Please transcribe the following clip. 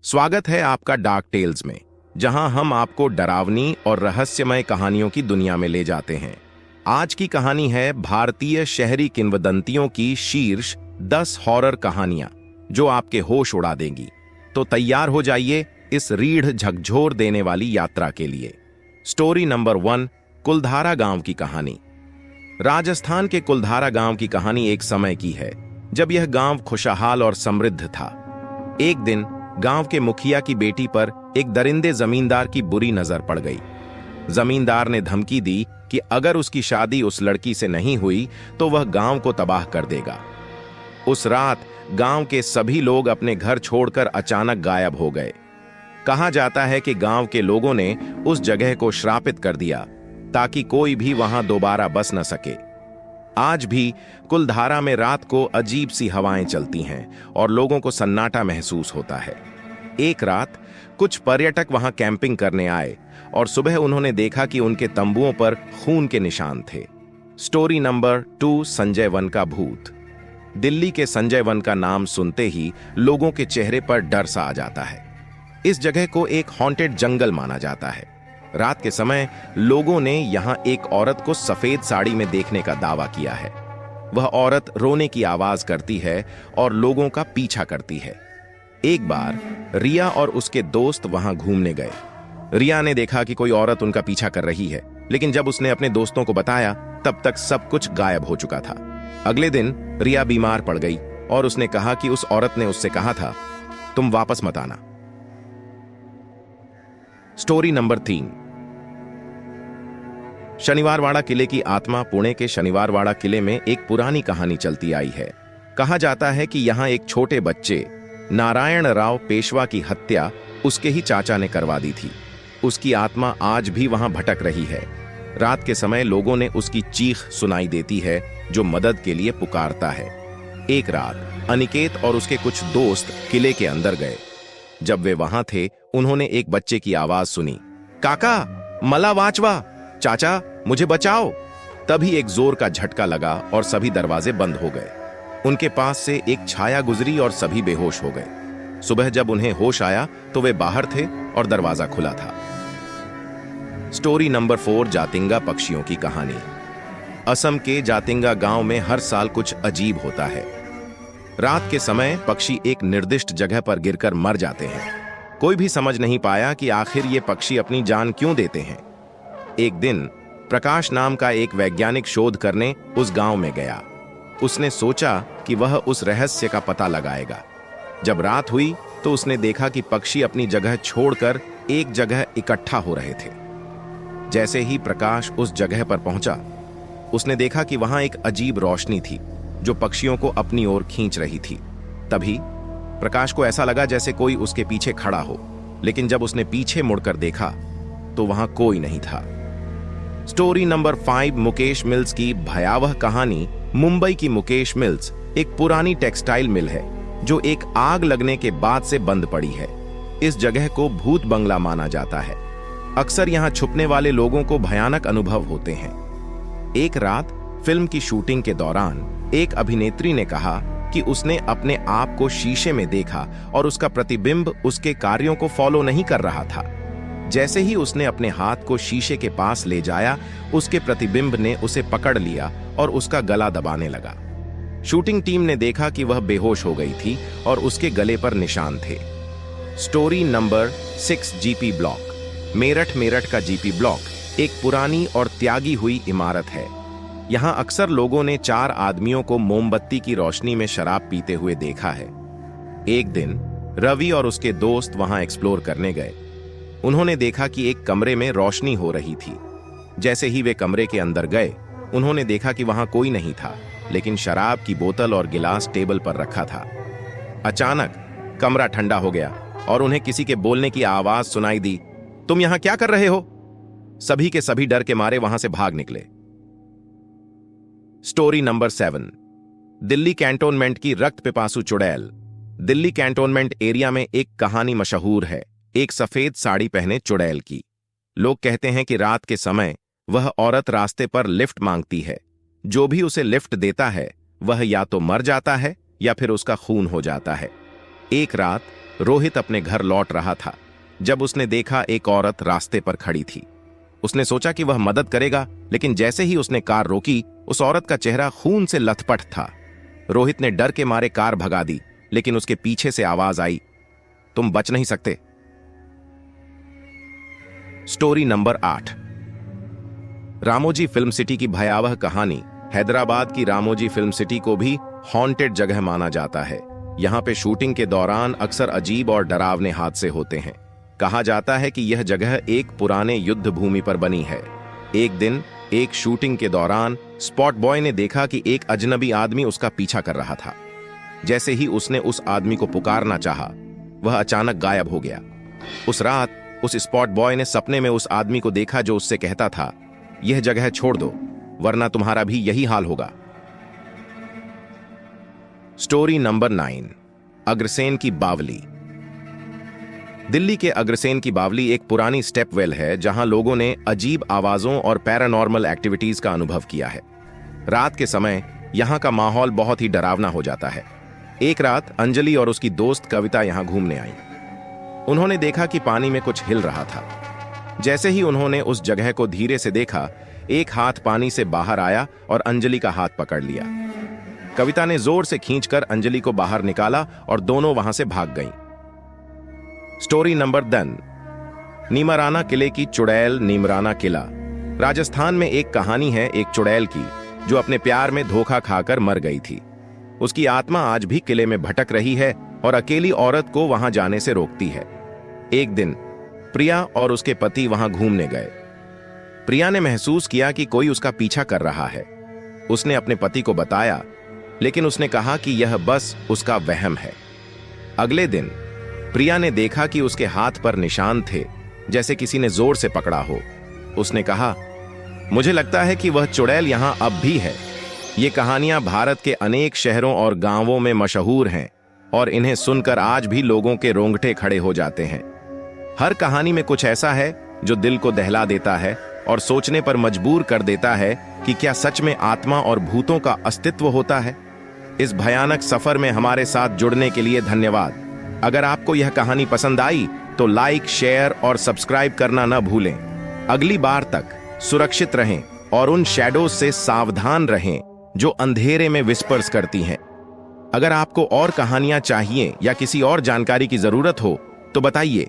स्वागत है आपका डार्क टेल्स में, जहां हम आपको डरावनी और रहस्यमय कहानियों की दुनिया में ले जाते हैं। आज की कहानी है भारतीय शहरी किंवदंतियों की शीर्ष 10 हॉरर कहानियां जो आपके होश उड़ा देंगी। तो तैयार हो जाइए इस रीढ़ झकझोर देने वाली यात्रा के लिए। स्टोरी नंबर 1, कुलधारा गांव की कहानी। राजस्थान के कुलधारा गांव की कहानी एक समय की है जब यह गांव खुशहाल और समृद्ध था। एक दिन गांव के मुखिया की बेटी पर एक दरिंदे जमींदार की बुरी नजर पड़ गई। जमींदार ने धमकी दी कि अगर उसकी शादी उस लड़की से नहीं हुई तो वह गांव को तबाह कर देगा। उस रात गांव के सभी लोग अपने घर छोड़कर अचानक गायब हो गए। कहा जाता है कि गांव के लोगों ने उस जगह को श्रापित कर दिया ताकि कोई भी वहां दोबारा बस न सके। आज भी कुलधारा में रात को अजीब सी हवाएं चलती हैं और लोगों को सन्नाटा महसूस होता है। एक रात कुछ पर्यटक वहां कैंपिंग करने आए और सुबह उन्होंने देखा कि उनके तंबुओं पर खून के निशान थे। स्टोरी नंबर 2, संजय वन का भूत। दिल्ली के संजय वन का नाम सुनते ही लोगों के चेहरे पर डर सा आ जाता है। इस जगह को एक हॉन्टेड जंगल माना जाता है। रात के समय लोगों ने यहां एक औरत को सफेद साड़ी में देखने का दावा किया है। वह औरत रोने की आवाज करती है और लोगों का पीछा करती है। एक बार रिया और उसके दोस्त वहां घूमने गए। रिया ने देखा कि कोई औरत उनका पीछा कर रही है, लेकिन जब उसने अपने दोस्तों को बताया तब तक सब कुछ गायब हो चुका था। अगले दिन रिया बीमार पड़ गई और उसने कहा कि उस औरत ने उससे कहा था, तुम वापस मत आना। स्टोरी नंबर 3, शनिवारवाड़ा किले की आत्मा। पुणे के शनिवारवाड़ा किले में एक पुरानी कहानी चलती आई है। कहा जाता है कि यहां एक छोटे बच्चे नारायण राव पेशवा की हत्या उसके ही चाचा ने करवा दी थी। उसकी आत्मा आज भी वहां भटक रही है। रात के समय लोगों ने उसकी चीख सुनाई देती है जो मदद के लिए पुकारता है। एक रात अनिकेत और उसके कुछ दोस्त किले के अंदर गए। जब वे वहां थे उन्होंने एक बच्चे की आवाज सुनी, काका मला वाचवा, चाचा मुझे बचाओ। तभी एक जोर का झटका लगा और सभी दरवाजे बंद हो गए। उनके पास से एक छाया गुजरी और सभी बेहोश हो गए। सुबह जब उन्हें होश आया तो वे बाहर थे और दरवाजा खुला था। स्टोरी नंबर 4, जातिंगा पक्षियों की कहानी। असम के जातिंगा गांव में हर साल कुछ अजीब होता है। रात के समय पक्षी एक निर्दिष्ट जगह पर गिरकर मर जाते हैं। कोई भी समझ नहीं पाया कि आखिर ये पक्षी अपनी जान क्यों देते हैं। एक दिन प्रकाश नाम का एक वैज्ञानिक शोध करने उस गांव में गया। उसने सोचा कि वह उस रहस्य का पता लगाएगा। जब रात हुई तो उसने देखा कि पक्षी अपनी जगह छोड़कर एक जगह इकट्ठा हो रहे थे। जैसे ही प्रकाश उस जगह पर पहुंचा, उसने देखा कि वहां एक अजीब रोशनी थी जो पक्षियों को अपनी ओर खींच रही थी। तभी प्रकाश को ऐसा लगा जैसे कोई उसके पीछे खड़ा हो, लेकिन जब उसने पीछे मुड़कर देखा तो वहां कोई नहीं था। स्टोरी नंबर 5, मुकेश मिल्स की भयावह कहानी। मुंबई की मुकेश मिल्स एक पुरानी टेक्सटाइल मिल है जो एक आग लगने के बाद से बंद पड़ी है। इस जगह को भूत बंगला माना जाता है। अक्सर यहां छुपने वाले लोगों को भयानक अनुभव होते हैं। एक रात फिल्म की शूटिंग के दौरान एक अभिनेत्री ने कहा कि उसने अपने आप को शीशे में देखा और उसका प्रतिबिंब उसके कार्यों को फॉलो नहीं कर रहा था। जैसे ही उसने अपने हाथ को शीशे के पास ले जाया, उसके प्रतिबिंब ने उसे पकड़ लिया और उसका गला दबाने लगा। शूटिंग टीम ने देखा कि वह बेहोश हो गई थी और उसके गले पर निशान थे। Story number 6, GP block. Meerut का जीपी ब्लॉक एक पुरानी और त्यागी हुई इमारत है। यहां अक्सर लोगों ने 4 आदमियों को मोमबत्ती की रोशनी में शराब पीते हुए देखा है। एक दिन रवि और उसके दोस्त वहां एक्सप्लोर करने गए। उन्होंने देखा कि एक कमरे में रोशनी हो रही थी। जैसे ही वे कमरे के अंदर गए, उन्होंने देखा कि वहां कोई नहीं था, लेकिन शराब की बोतल और गिलास टेबल पर रखा था। अचानक कमरा ठंडा हो गया और उन्हें किसी के बोलने की आवाज सुनाई दी, तुम यहां क्या कर रहे हो? सभी के सभी डर के मारे वहां से भाग निकले। स्टोरी नंबर 7, दिल्ली कैंटोनमेंट की रक्त पिपासु चुड़ैल। दिल्ली कैंटोनमेंट एरिया में एक कहानी मशहूर है, एक सफेद साड़ी पहने चुड़ैल की। लोग कहते हैं कि रात के समय वह औरत रास्ते पर लिफ्ट मांगती है। जो भी उसे लिफ्ट देता है वह या तो मर जाता है या फिर उसका खून हो जाता है। एक रात रोहित अपने घर लौट रहा था जब उसने देखा एक औरत रास्ते पर खड़ी थी। उसने सोचा कि वह मदद करेगा, लेकिन जैसे ही उसने कार रोकी, उस औरत का चेहरा खून से लथपथ था। रोहित ने डर के मारे कार भगा दी, लेकिन उसके पीछे से आवाज आई, तुम बच नहीं सकते। Story number 8। Ramoji film city की भयावह कहानी। हैदराबाद की रामोजी फिल्म सिटी को भी हॉन्टेड जगह माना जाता है। यहाँ पे शूटिंग के दौरान अक्सर अजीब और डरावने हादसे होते हैं। कहा जाता है कि यह जगह एक पुराने युद्ध भूमि पर बनी है। एक दिन एक शूटिंग के दौरान स्पॉट बॉय ने देखा कि एक अजनबी आदमी उसका पीछा कर रहा था। जैसे ही उसने उस आदमी को पुकारना चाहा, वह अचानक गायब हो गया। उस रात उस स्पॉट बॉय ने सपने में उस आदमी को देखा जो उससे कहता था, यह जगह छोड़ दो वरना तुम्हारा भी यही हाल होगा। Story number 9। अग्रसेन की बावली। दिल्ली के अग्रसेन की बावली एक पुरानी स्टेप वेल है जहां लोगों ने अजीब आवाजों और पैरानॉर्मल एक्टिविटीज का अनुभव किया है। रात के समय यहां का माहौल बहुत ही डरावना हो जाता है। एक रात अंजलि और उसकी दोस्त कविता यहां घूमने आई। उन्होंने देखा कि पानी में कुछ हिल रहा था। जैसे ही उन्होंने उस जगह को धीरे से देखा, एक हाथ पानी से बाहर आया और अंजलि का हाथ पकड़ लिया। कविता ने जोर से खींचकर अंजलि को बाहर निकाला और दोनों वहां से भाग गईं। Story number 10। नीमराना किले की चुड़ैल। नीमराना किला राजस्थान में एक कहानी है एक चुड़ैल की जो अपने प्यार में धोखा खाकर मर गई थी। उसकी आत्मा आज भी किले में भटक रही है और अकेली औरत को वहां जाने से रोकती है। एक दिन प्रिया और उसके पति वहां घूमने गए। प्रिया ने महसूस किया कि कोई उसका पीछा कर रहा है। उसने अपने पति को बताया, लेकिन उसने कहा कि यह बस उसका वहम है। अगले दिन प्रिया ने देखा कि उसके हाथ पर निशान थे, जैसे किसी ने जोर से पकड़ा हो। उसने कहा, मुझे लगता है कि वह चुड़ैल यहां अब भी है। ये कहानियां भारत के अनेक शहरों और गांवों में मशहूर हैं और इन्हें सुनकर आज भी लोगों के रोंगटे खड़े हो जाते हैं। हर कहानी में कुछ ऐसा है जो दिल को दहला देता है और सोचने पर मजबूर कर देता है कि क्या सच में आत्मा और भूतों का अस्तित्व होता है। इस भयानक सफर में हमारे साथ जुड़ने के लिए धन्यवाद। अगर आपको यह कहानी पसंद आई तो लाइक, शेयर और सब्सक्राइब करना न भूलें। अगली बार तक सुरक्षित रहें और उन शैडोज से सावधान रहें जो अंधेरे में विस्पर्स करती हैं। अगर आपको और कहानियां चाहिए या किसी और जानकारी की जरूरत हो तो बताइए।